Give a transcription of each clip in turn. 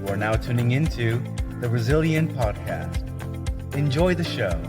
You are now tuning into the Resilient Podcast. Enjoy the show.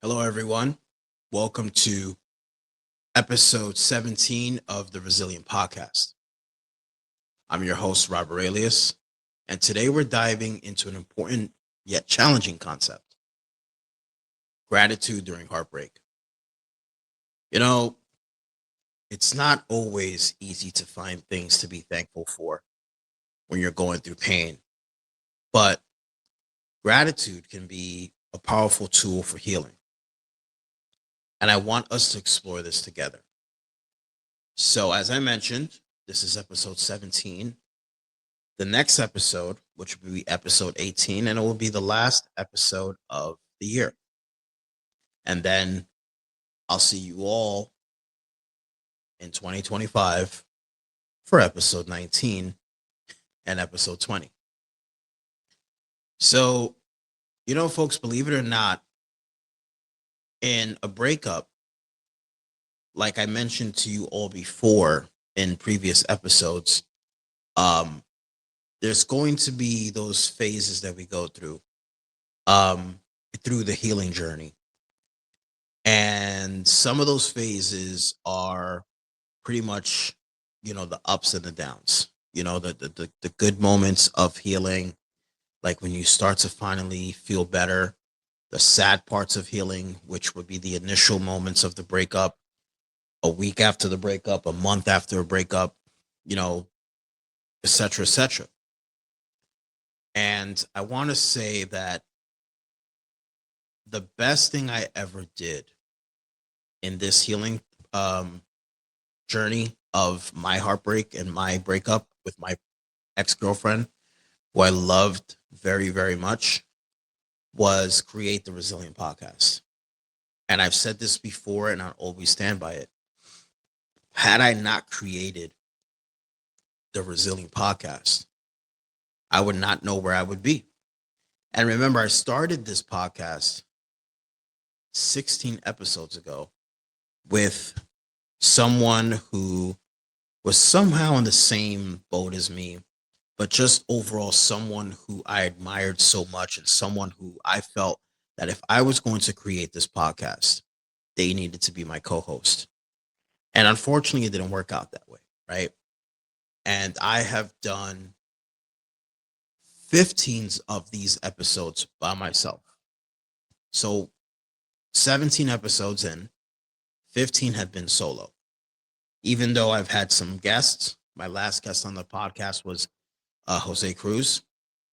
Hello, everyone. Welcome to episode 17 of the Resilient Podcast. I'm your host, Rob Aurelius, and today we're diving into an important yet challenging concept: gratitude during heartbreak. You know, it's not always easy to find things to be thankful for when you're going through pain, but gratitude can be a powerful tool for healing. And I want us to explore this together. So, as I mentioned, this is episode 17. The next episode, which will be episode 18, and it will be the last episode of the year. And then I'll see you all in 2025 for episode 19 and episode 20. So, folks, believe it or not, in a breakup, like I mentioned to you all before in previous episodes, there's going to be those phases that we go through the healing journey. And some of those phases are pretty much, the ups and the downs, the good moments of healing, like when you start to finally feel better, the sad parts of healing, which would be the initial moments of the breakup, a week after the breakup, a month after a breakup, et cetera, et cetera. And I want to say that the best thing I ever did in this healing journey of my heartbreak and my breakup with my ex-girlfriend, who I loved very, very much, was create the Resilient Podcast. And I've said this before, and I'll always stand by it. Had I not created the Resilient Podcast, I would not know where I would be. And remember, I started this podcast 16 episodes ago with someone who was somehow in the same boat as me, but just overall someone who I admired so much, and someone who I felt that if I was going to create this podcast, they needed to be my co-host. And unfortunately, it didn't work out that way, right? And I have done 15 of these episodes by myself. So 17 episodes in, 15 have been solo. Even though I've had some guests, my last guest on the podcast was Jose Cruz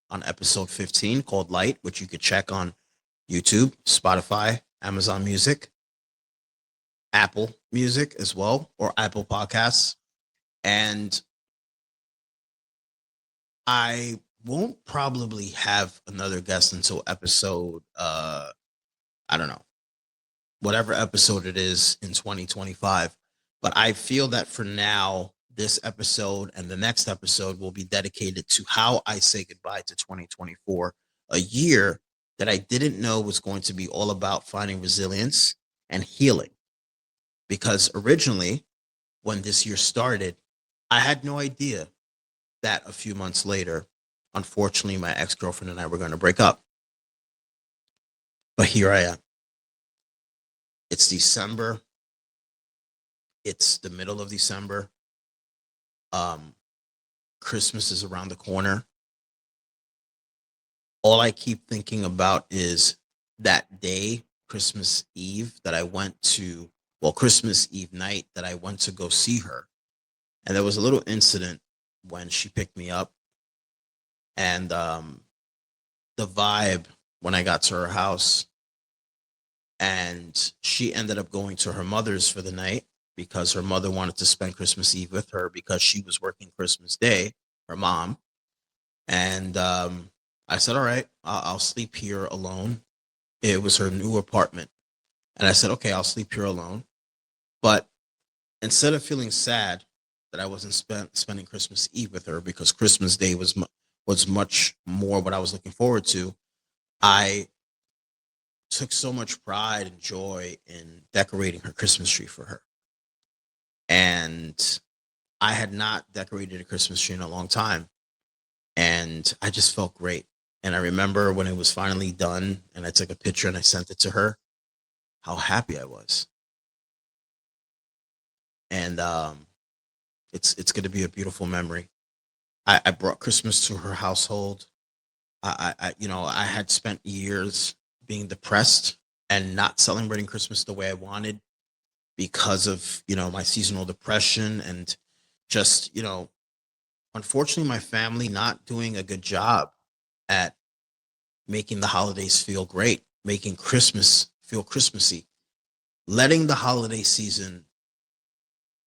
on episode 15 called Light, which you could check on YouTube, Spotify, Amazon Music, Apple Music as well, or Apple Podcasts. And I won't probably have another guest until episode, I don't know, whatever episode it is in 2025. But I feel that for now, this episode and the next episode will be dedicated to how I say goodbye to 2024, a year that I didn't know was going to be all about finding resilience and healing. Because originally, when this year started, I had no idea that a few months later, unfortunately, my ex-girlfriend and I were going to break up. But here I am. It's December. It's the middle of December. Christmas is around the corner. All I keep thinking about is that day Christmas Eve that I went to, well, Christmas Eve night that I went to go see her. And there was a little incident when she picked me up, and the vibe when I got to her house, and she ended up going to her mother's for the night because her mother wanted to spend Christmas Eve with her because she was working Christmas Day, her mom. And I said, all right, I'll sleep here alone. It was her new apartment. And I said, okay, I'll sleep here alone. But instead of feeling sad that I wasn't spending Christmas Eve with her because Christmas Day was much more what I was looking forward to, I took so much pride and joy in decorating her Christmas tree for her. And I had not decorated a Christmas tree in a long time, and I just felt great. And I remember when it was finally done and I took a picture and I sent it to her, how happy I was. And it's going to be a beautiful memory. I brought Christmas to her household. I had spent years being depressed and not celebrating Christmas the way I wanted because of, my seasonal depression and just, unfortunately, my family not doing a good job at making the holidays feel great, making Christmas feel Christmassy, letting the holiday season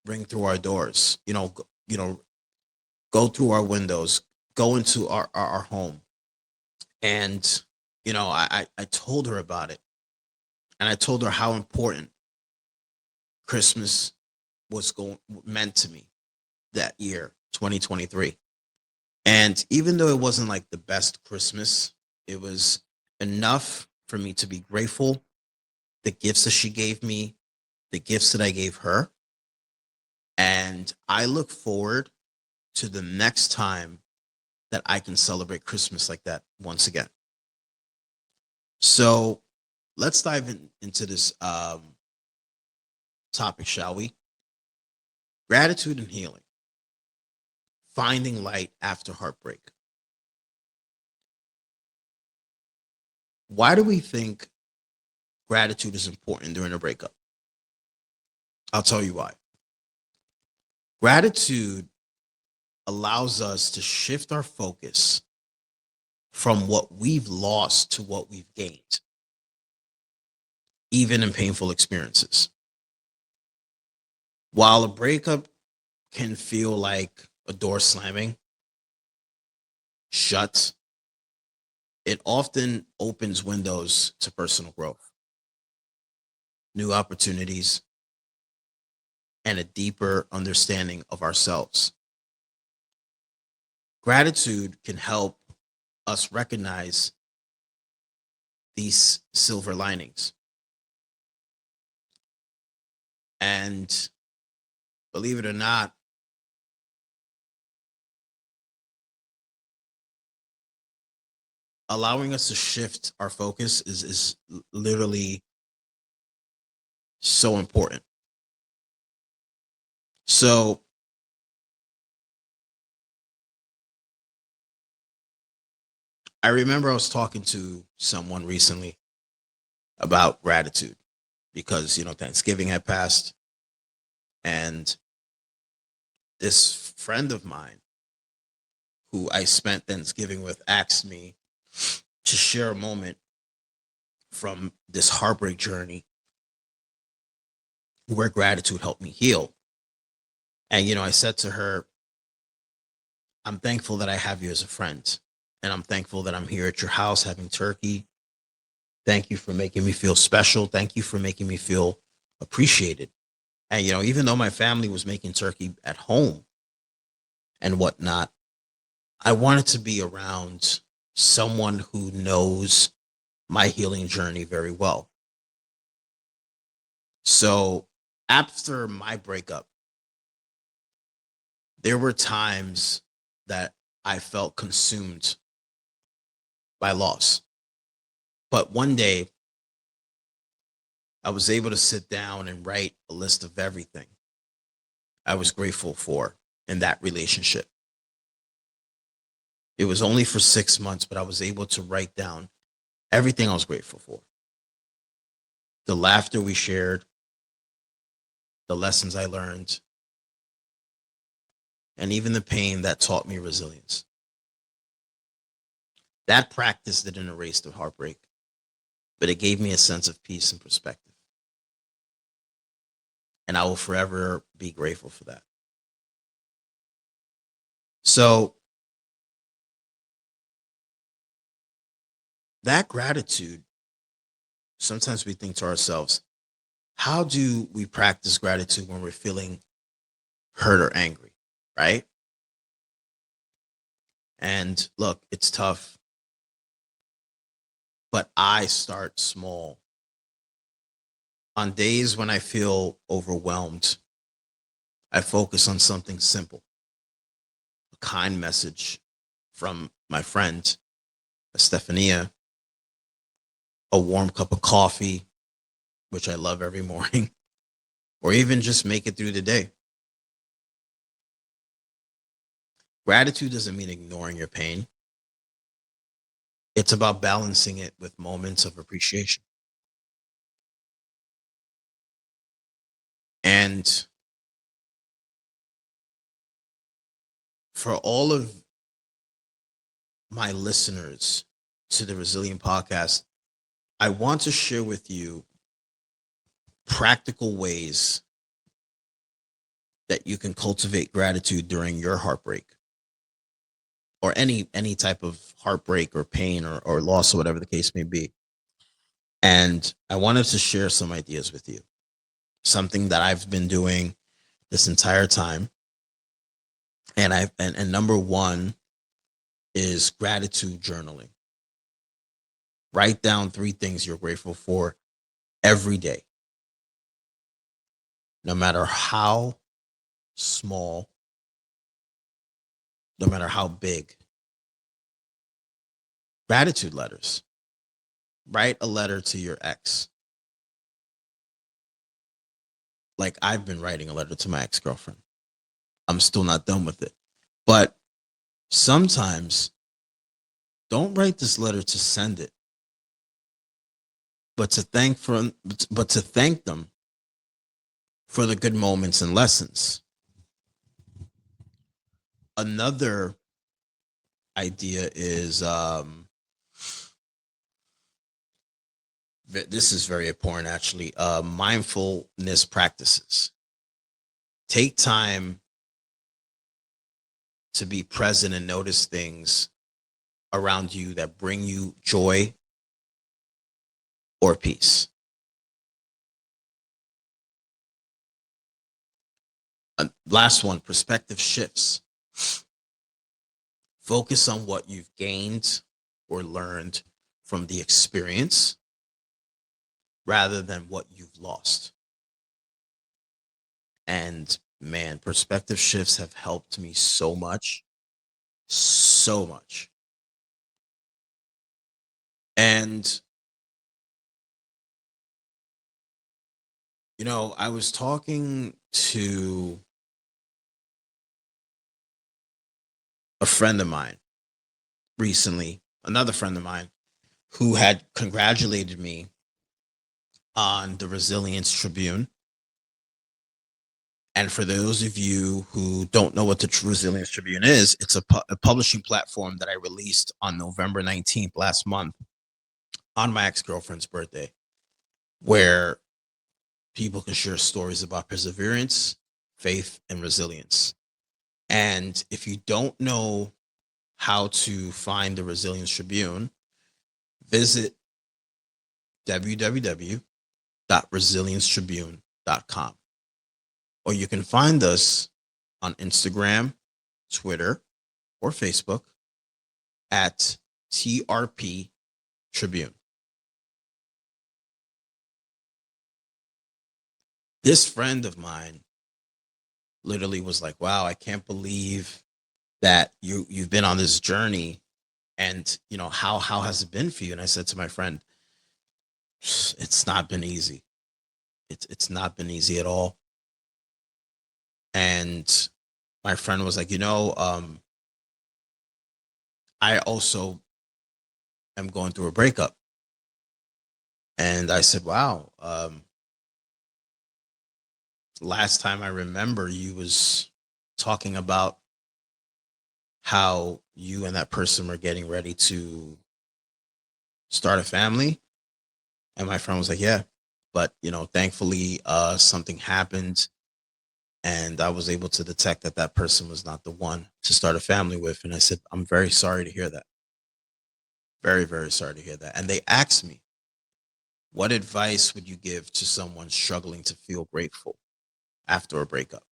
ring through our doors, go through our windows, go into our home. And, I told her about it, and I told her how important Christmas was meant to me that year, 2023. And even though it wasn't like the best Christmas, it was enough for me to be grateful. The gifts that she gave me, the gifts that I gave her. And I look forward to the next time that I can celebrate Christmas like that once again. So let's dive into this topic, shall we? Gratitude and healing, finding light after heartbreak. Why do we think gratitude is important during a breakup? I'll tell you why. Gratitude allows us to shift our focus from what we've lost to what we've gained, even in painful experiences. While a breakup can feel like a door slamming shut, it often opens windows to personal growth, new opportunities, and a deeper understanding of ourselves. Gratitude can help us recognize these silver linings. And believe it or not, allowing us to shift our focus is literally so important. So I remember I was talking to someone recently about gratitude because, Thanksgiving had passed, and this friend of mine who I spent Thanksgiving with asked me to share a moment from this heartbreak journey where gratitude helped me heal. And, I said to her, I'm thankful that I have you as a friend. And I'm thankful that I'm here at your house having turkey. Thank you for making me feel special. Thank you for making me feel appreciated. And, even though my family was making turkey at home and whatnot, I wanted to be around someone who knows my healing journey very well. So after my breakup, there were times that I felt consumed by loss. But one day I was able to sit down and write a list of everything I was grateful for in that relationship. It was only for 6 months, but I was able to write down everything I was grateful for. the laughter we shared, the lessons I learned, and even the pain that taught me resilience. That practice didn't erase the heartbreak, but it gave me a sense of peace and perspective. And I will forever be grateful for that. So, that gratitude, sometimes we think to ourselves, how do we practice gratitude when we're feeling hurt or angry, right? And look, it's tough, but I start small. On days when I feel overwhelmed, I focus on something simple, a kind message from my friend, Stefania, a warm cup of coffee, which I love every morning, or even just make it through the day. Gratitude doesn't mean ignoring your pain. It's about balancing it with moments of appreciation. And for all of my listeners to the Resilient Podcast, I want to share with you practical ways that you can cultivate gratitude during your heartbreak or any type of heartbreak or pain or loss or whatever the case may be. And I wanted to share some ideas with you, something that I've been doing this entire time. And number one is gratitude journaling. Write down 3 things you're grateful for every day, no matter how small, no matter how big. Gratitude letters. Write a letter to your ex. Like I've been writing a letter to my ex-girlfriend. I'm still not done with it. But sometimes don't write this letter to send it, but to thank them for the good moments and lessons. Another idea is this is very important actually, mindfulness practices. Take time to be present and notice things around you that bring you joy or peace. Last one, perspective shifts. Focus on what you've gained or learned from the experience rather than what you've lost. And man, perspective shifts have helped me so much, so much. And, you know, I was talking to a friend of mine recently, another friend of mine who had congratulated me on the Resilience Tribune. And for those of you who don't know what the Resilience Tribune is, it's a publishing platform that I released on November 19th last month on my ex-girlfriend's birthday, where people can share stories about perseverance, faith, and resilience. And if you don't know how to find the Resilience Tribune, visit www.resilienctribune.com. Or you can find us on Instagram, Twitter, or Facebook at TRP Tribune. This friend of mine literally was like, wow, I can't believe that you've been on this journey, and you know, how has it been for you? And I said to my friend, it's not been easy. It's not been easy at all. And my friend was like, you know, I also am going through a breakup. And I said, wow, last time I remember you was talking about how you and that person were getting ready to start a family. And my friend was like, yeah, but thankfully, something happened and I was able to detect that that person was not the one to start a family with. And I said, I'm very sorry to hear that. Very, very sorry to hear that. And they asked me, what advice would you give to someone struggling to feel grateful after a breakup?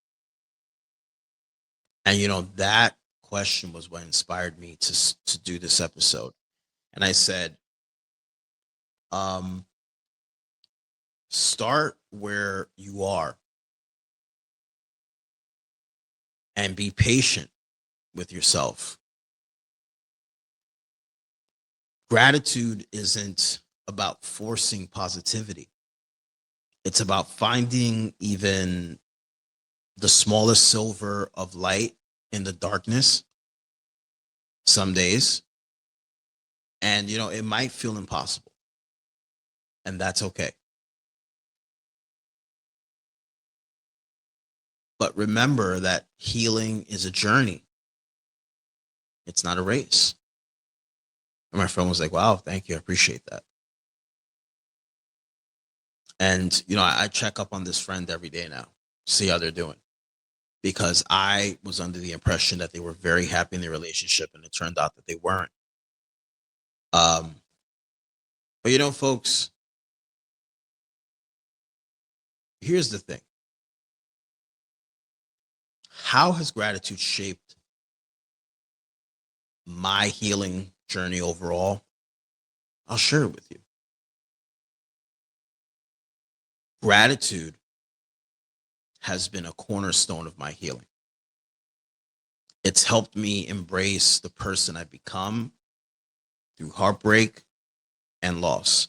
And that question was what inspired me to do this episode. And I said, um, start where you are and be patient with yourself. Gratitude isn't about forcing positivity. It's about finding even the smallest silver of light in the darkness some days. And, it might feel impossible, and that's okay. But remember that healing is a journey, it's not a race. And my friend was like, wow, thank you. I appreciate that. And, I check up on this friend every day now, see how they're doing. Because I was under the impression that they were very happy in their relationship, and it turned out that they weren't. Um, but folks, here's the thing. How has gratitude shaped my healing journey overall? I'll share it with you. Gratitude has been a cornerstone of my healing. It's helped me embrace the person I've become through heartbreak and loss.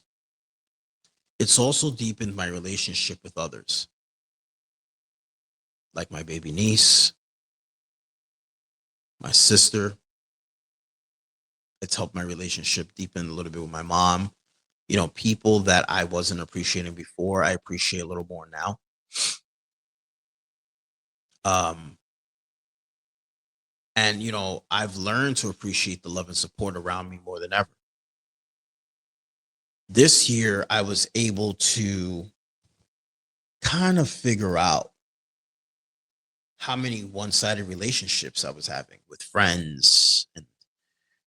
It's also deepened my relationship with others, like my baby niece, my sister. It's helped my relationship deepen a little bit with my mom. People that I wasn't appreciating before, I appreciate a little more now. Um, and I've learned to appreciate the love and support around me more than ever. This year, I was able to kind of figure out how many one-sided relationships I was having with friends and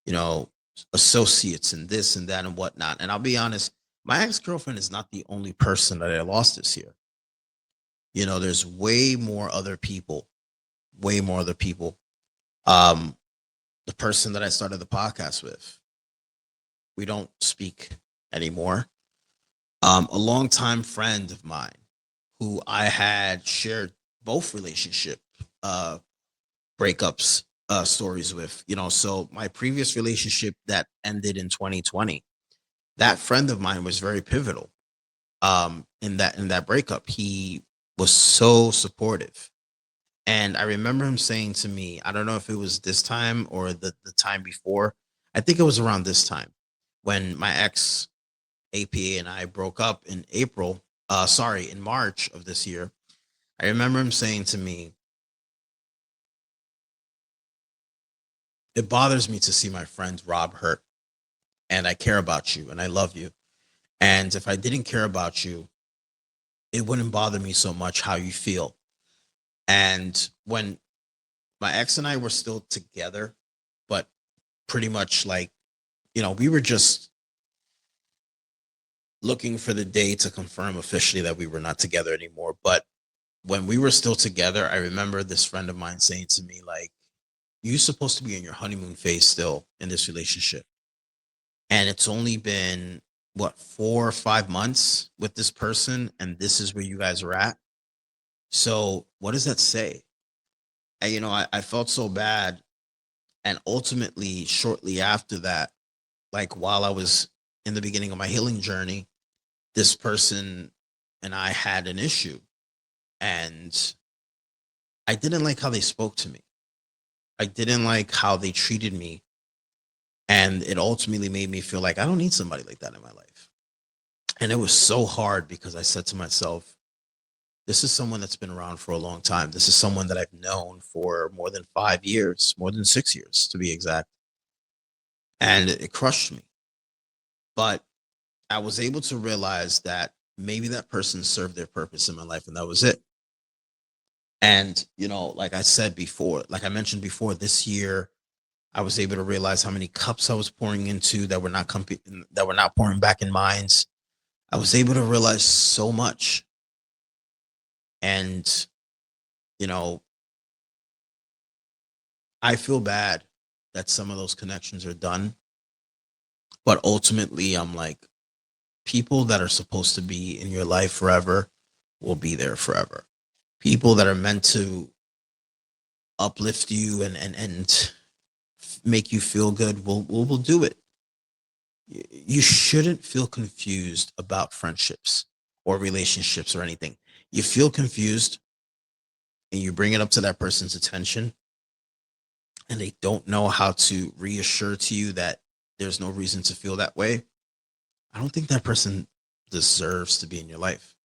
you know associates and this and that and whatnot. And I'll be honest, my ex-girlfriend is not the only person that I lost this year. There's way more other people. Um, the person that I started the podcast with, we don't speak anymore. A longtime friend of mine who I had shared both relationship uh breakups stories with. So my previous relationship that ended in 2020, that friend of mine was very pivotal in that breakup. He was so supportive. And I remember him saying to me, I don't know if it was this time or the time before. I think it was around this time when my ex APA and I broke up in in March of this year. I remember him saying to me, it bothers me to see my friend Rob hurt, and I care about you and I love you. And if I didn't care about you, it wouldn't bother me so much how you feel. And when my ex and I were still together, but pretty much like, we were just looking for the day to confirm officially that we were not together anymore. But when we were still together, I remember this friend of mine saying to me, like, you're supposed to be in your honeymoon phase still in this relationship. And it's only been what, 4 or 5 months with this person, and this is where you guys are at. So what does that say? And, I felt so bad. And ultimately, shortly after that, like while I was in the beginning of my healing journey, this person and I had an issue. And I didn't like how they spoke to me. I didn't like how they treated me. And it ultimately made me feel like I don't need somebody like that in my life. And it was so hard because I said to myself, this is someone that's been around for a long time. This is someone that I've known for more than 5 years, more than 6 years to be exact. And it crushed me. But I was able to realize that maybe that person served their purpose in my life and that was it. And, like I said before, like I mentioned before, this year, I was able to realize how many cups I was pouring into that were not pouring back in mines. I was able to realize so much. And, you know, I feel bad that some of those connections are done. But ultimately, I'm like, people that are supposed to be in your life forever will be there forever. People that are meant to uplift you and make you feel good will do it. You shouldn't feel confused about friendships or relationships or anything. You feel confused and you bring it up to that person's attention and they don't know how to reassure to you that there's no reason to feel that way. I don't think that person deserves to be in your life.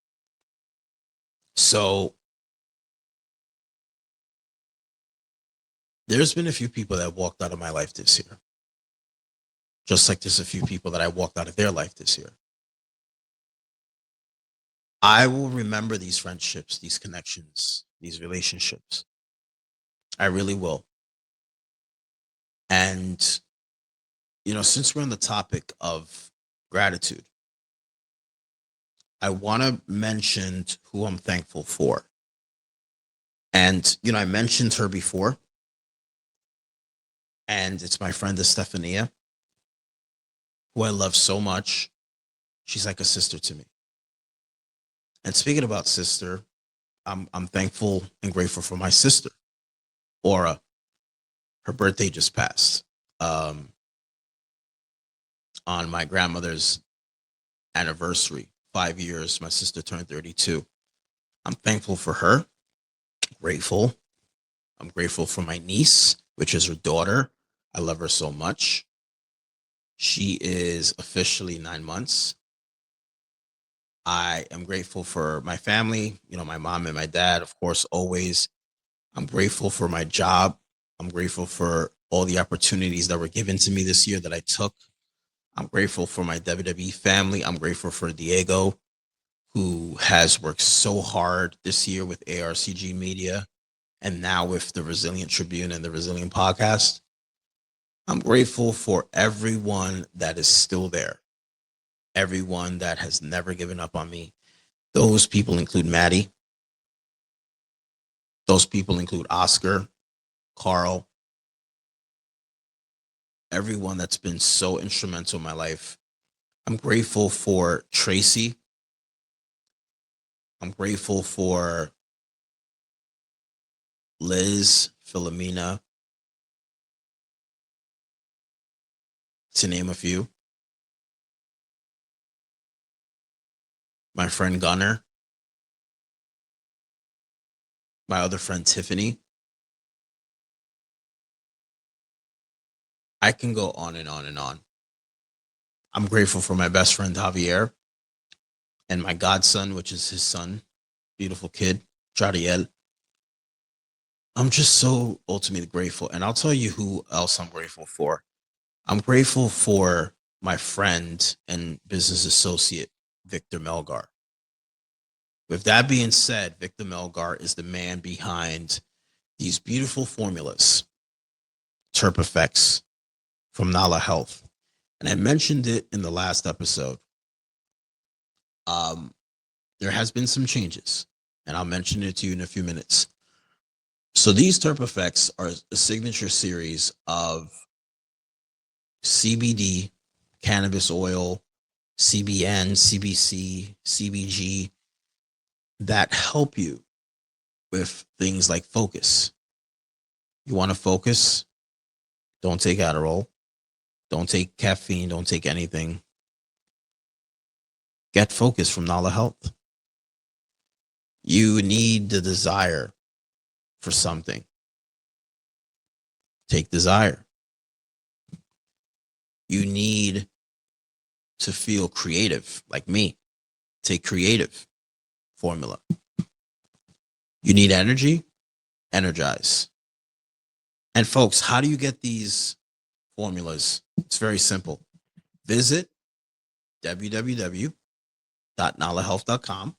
So there's been a few people that walked out of my life this year, just like there's a few people that I walked out of their life this year. I will remember these friendships, these connections, these relationships. I really will. And, since we're on the topic of gratitude, I want to mention who I'm thankful for. And, I mentioned her before, and it's my friend Estefania, who I love so much. She's like a sister to me. And speaking about sister, I'm thankful and grateful for my sister, Aura. Her birthday just passed on my grandmother's anniversary. 5 years, my sister turned 32. I'm thankful for her. Grateful. I'm grateful for my niece, which is her daughter. I love her so much. She is officially 9 months. I am grateful for my family, my mom and my dad, of course, always. I'm grateful for my job. I'm grateful for all the opportunities that were given to me this year that I took. I'm grateful for my WWE family. I'm grateful for Diego, who has worked so hard this year with ARCG Media and now with the Resilient Tribune and the Resilient Podcast. I'm grateful for everyone that is still there, everyone that has never given up on me. Those people include Maddie. Those people include Oscar, Carl, everyone that's been so instrumental in my life. I'm grateful for Tracy. I'm grateful for Liz, Philomena, to name a few. My friend Gunner, my other friend Tiffany. I can go on and on and on. I'm grateful for my best friend Javier and my godson, which is his son, beautiful kid, Jariel. I'm just so ultimately grateful. And I'll tell you who else I'm grateful for. I'm grateful for my friend and business associate, Victor Melgar. With that being said, Victor Melgar is the man behind these beautiful formulas, Terp Effects from Nala Health. And I mentioned it in the last episode. There has been some changes, and I'll mention it to you in a few minutes. So these Terp Effects are a signature series of CBD, cannabis oil, CBN, CBC, CBG that help you with things like focus. You want to focus? Don't take Adderall. Don't take caffeine. Don't take anything. Get focus from Nala Health. You need the desire for something. Take desire. You need to feel creative like me. Take creative formula. You need energy, energize. And folks, how do you get these formulas? It's very simple. Visit www.nalahealth.com.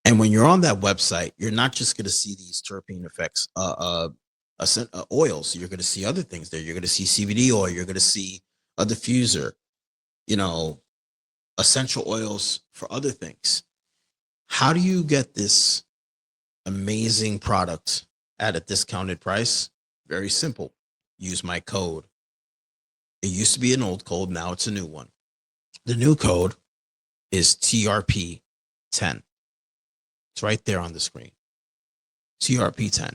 And when you're on that website, you're not just going to see these terpene effects, oils. You're going to see other things there. You're going to see CBD oil. You're going to see a diffuser, essential oils for other things. How do you get this amazing product at a discounted price? Very simple. Use my code. It used to be an old code. Now it's a new one. The new code is TRP10. It's right there on the screen. TRP10.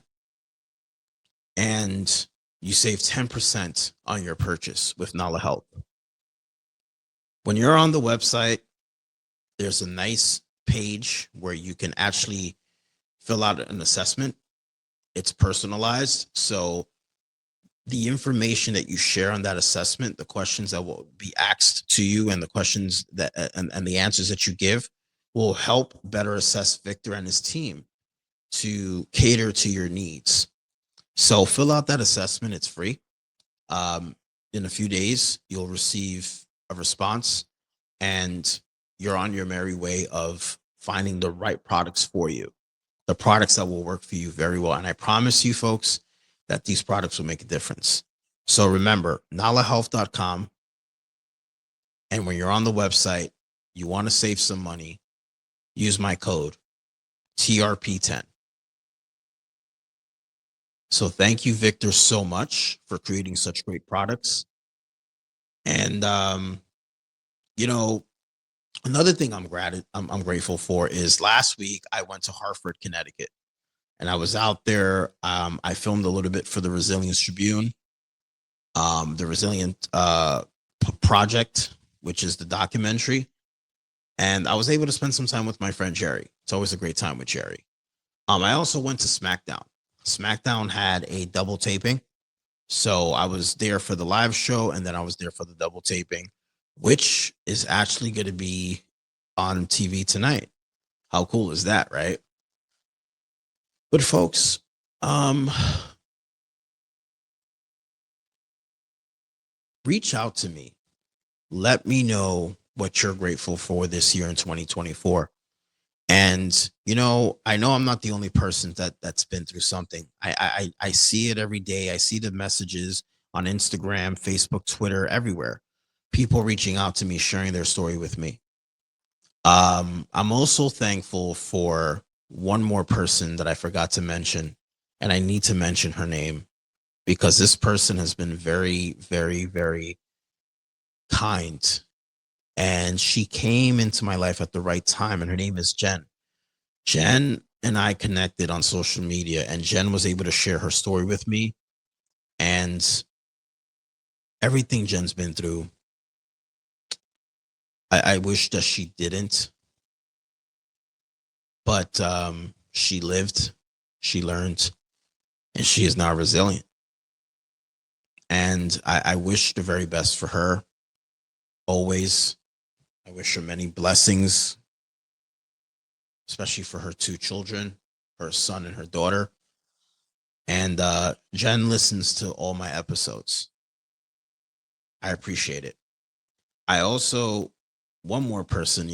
And you save 10% on your purchase with Nala Health. When you're on the website, there's a nice page where you can actually fill out an assessment. It's personalized. So the information that you share on that assessment, the questions that will be asked to you and the questions that and the answers that you give will help better assess Victor and his team to cater to your needs. So fill out that assessment. It's free. In a few days, you'll receive a response and you're on your merry way of finding the right products for you, the products that will work for you very well. And I promise you, folks, that these products will make a difference. So remember, nalahealth.com. And when you're on the website, you want to save some money, use my code TRP10. So thank you, Victor, so much for creating such great products. And, another thing I'm grateful for is last week I went to Hartford, Connecticut, and I was out there. I filmed a little bit for the Resilience Tribune, the Resilient Project, which is the documentary. And I was able to spend some time with my friend Jerry. It's always a great time with Jerry. I also went to SmackDown. SmackDown had a double taping. So I was there for the live show and then I was there for the double taping, which is actually going to be on TV tonight. How cool is that, right? But folks, reach out to me. Let me know what you're grateful for this year in 2024. And, I know I'm not the only person that's been through something. I see it every day. I see the messages on Instagram, Facebook, Twitter, everywhere. People reaching out to me, sharing their story with me. I'm also thankful for one more person that I forgot to mention, and I need to mention her name because this person has been very, very, very kind. And she came into my life at the right time, and her name is Jen. Jen and I connected on social media, and Jen was able to share her story with me. And everything Jen's been through, I wish that she didn't. But she lived, she learned, and she is now resilient. And I wish the very best for her, always. I wish her many blessings, especially for her two children, her son and her daughter. And Jen listens to all my episodes. I appreciate it. I also, one more person,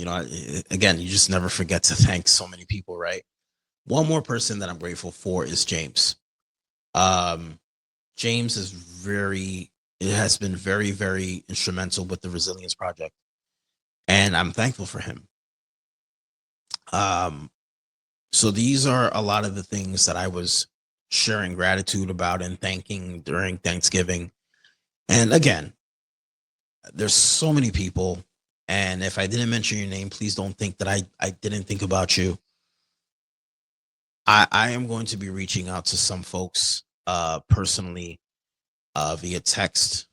again, you just never forget to thank so many people, right? One more person that I'm grateful for is James. James has been very, very instrumental with the Resilience Project. And I'm thankful for him. So these are a lot of the things that I was sharing gratitude about and thanking during Thanksgiving. And again, there's so many people. And if I didn't mention your name, please don't think that I didn't think about you. I am going to be reaching out to some folks personally via text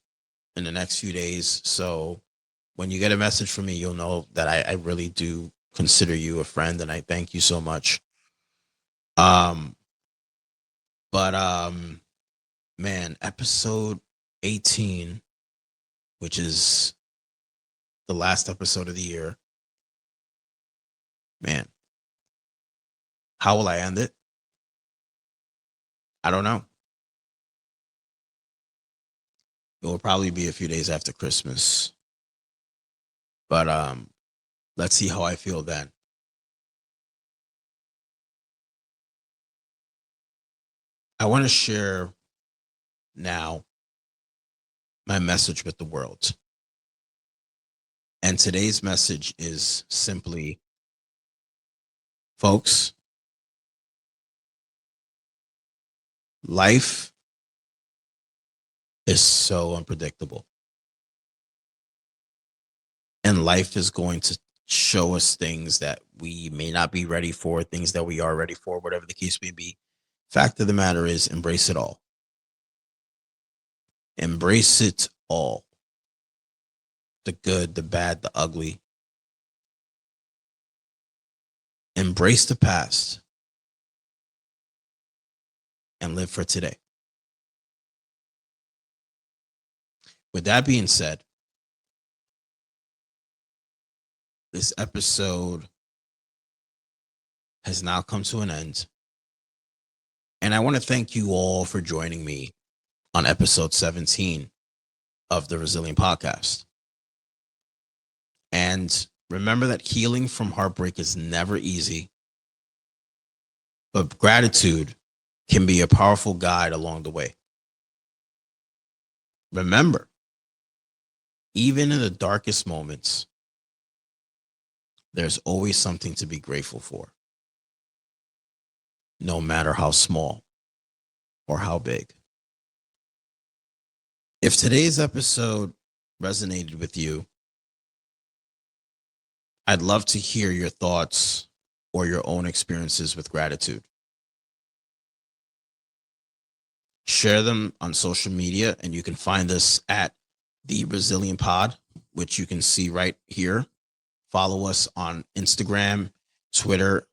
in the next few days. So when you get a message from me, you'll know that I really do consider you a friend, and I thank you so much. Man, episode 18, which is the last episode of the year, Man, how will I end it? I don't know. It will probably be a few days after Christmas. But let's see how I feel then. I want to share now my message with the world. And today's message is simply, folks, life is so unpredictable. And life is going to show us things that we may not be ready for, things that we are ready for, whatever the case may be. Fact of the matter is, embrace it all. Embrace it all. The good, the bad, the ugly. Embrace the past and live for today. With that being said, this episode has now come to an end. And I want to thank you all for joining me on episode 17 of the Resilient Podcast. And remember that healing from heartbreak is never easy, but gratitude can be a powerful guide along the way. Remember, even in the darkest moments, there's always something to be grateful for, no matter how small or how big. If today's episode resonated with you, I'd love to hear your thoughts or your own experiences with gratitude. Share them on social media, and you can find us at The Resilient Pod, which you can see right here. Follow us on Instagram, Twitter,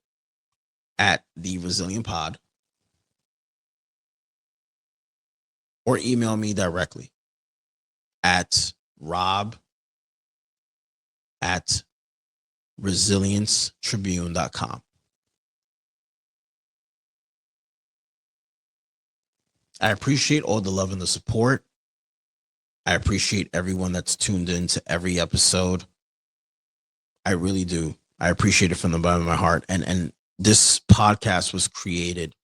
at The Resilient Pod, or email me directly at rob@resiliencetribune.com. I appreciate all the love and the support. I appreciate everyone that's tuned in to every episode. I really do. I appreciate it from the bottom of my heart. And this podcast was created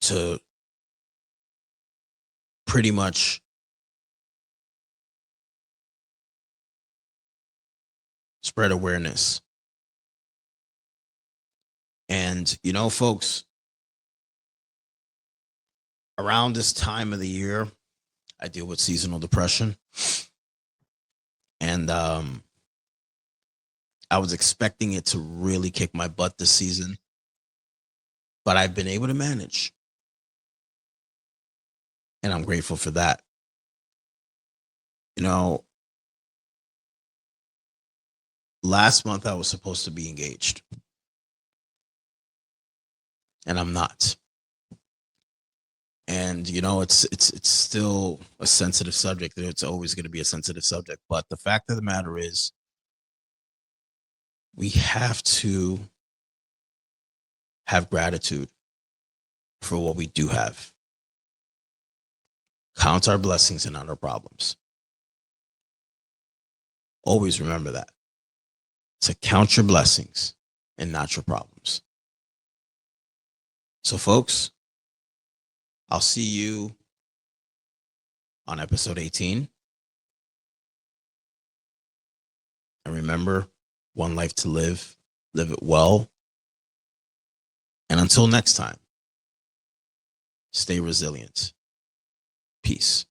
to pretty much spread awareness. And, you know, folks, around this time of the year, I deal with seasonal depression. And I was expecting it to really kick my butt this season, but I've been able to manage. And I'm grateful for that. You know, last month I was supposed to be engaged, and I'm not. And you know, it's still a sensitive subject. It's always going to be a sensitive subject. But the fact of the matter is, we have to have gratitude for what we do have. Count our blessings and not our problems. Always remember that. To count your blessings and not your problems. So, folks, I'll see you on episode 18. And remember, one life to live it well. And until next time, stay resilient. Peace.